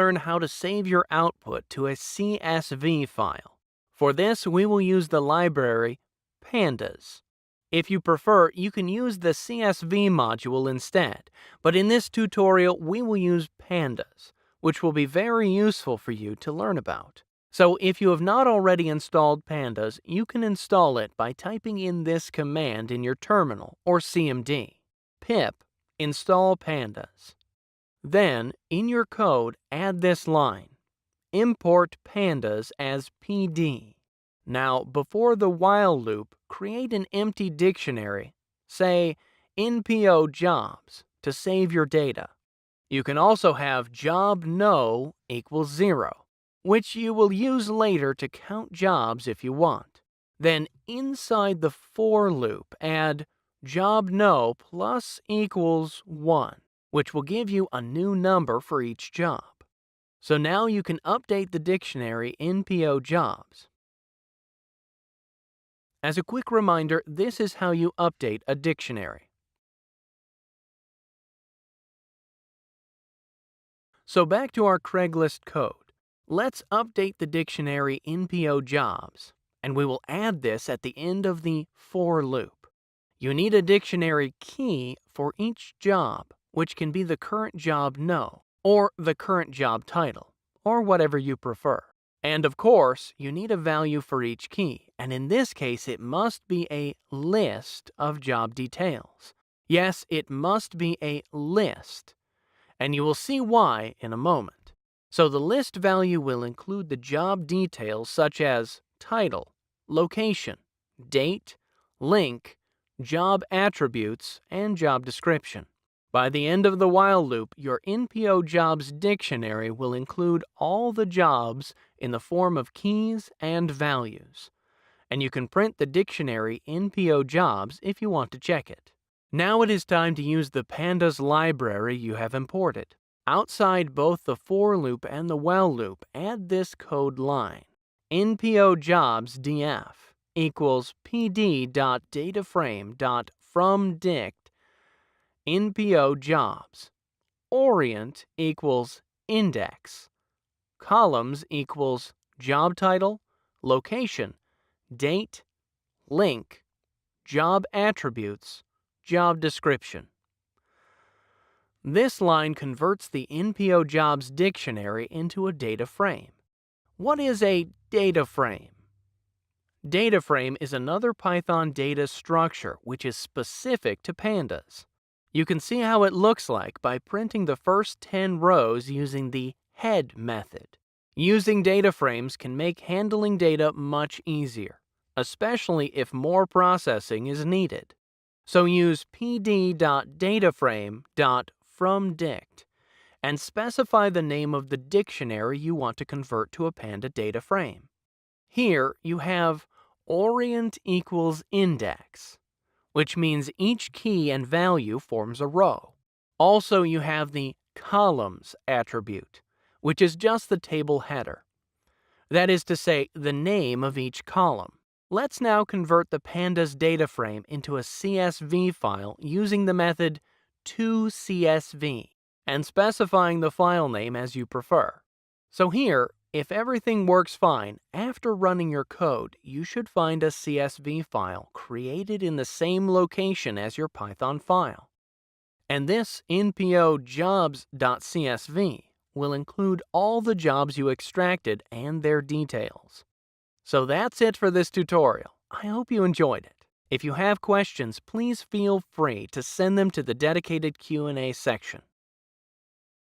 learn how to save your output to a CSV file. For this, we will use the library Pandas. If you prefer, you can use the CSV module instead, but in this tutorial, we will use Pandas, which will be very useful for you to learn about. So if you have not already installed Pandas, you can install it by typing in this command in your terminal or CMD: pip install pandas. Then, in your code, add this line: import pandas as PD. Now, before the while loop, create an empty dictionary, say npo jobs, to save your data. You can also have job no equals 0, which you will use later to count jobs if you want. Then inside the for loop, add job no plus equals 1, which will give you a new number for each job. So now you can update the dictionary npo jobs. As a quick reminder, this is how you update a dictionary. So back to our Craigslist code. Let's update the dictionary npo jobs, and we will add this at the end of the for loop. You need a dictionary key for each job, which can be the current job no, or the current job title, or whatever you prefer. And of course, you need a value for each key, and in this case it must be a list of job details. Yes, it must be a list, and you will see why in a moment. So the list value will include the job details such as title, location, date, link, job attributes, and job description. By the end of the while loop, your npo jobs dictionary will include all the jobs in the form of keys and values. And you can print the dictionary npo jobs if you want to check it. Now it is time to use the Pandas library you have imported. Outside both the for loop and the while loop, add this code line: npo jobs df equals pd.dataframe.fromDict npo jobs. Orient equals index. Columns equals job title, location, date, link, job attributes, job description. This line converts the npo jobs dictionary into a data frame. What is a data frame? Data frame is another Python data structure which is specific to Pandas. You can see how it looks like by printing the first 10 rows using the head method. Using data frames can make handling data much easier, especially if more processing is needed. So use pd.dataframe.fromDict and specify the name of the dictionary you want to convert to a Panda data frame. Here you have orient equals index, which means each key and value forms a row. Also, you have the columns attribute, which is just the table header. That is to say, the name of each column. Let's now convert the Pandas data frame into a CSV file using the method toCSV and specifying the file name as you prefer. So here, if everything works fine, after running your code, you should find a CSV file created in the same location as your Python file. And this npo jobs.csv will include all the jobs you extracted and their details. So that's it for this tutorial. I hope you enjoyed it. If you have questions, please feel free to send them to the dedicated Q&A section.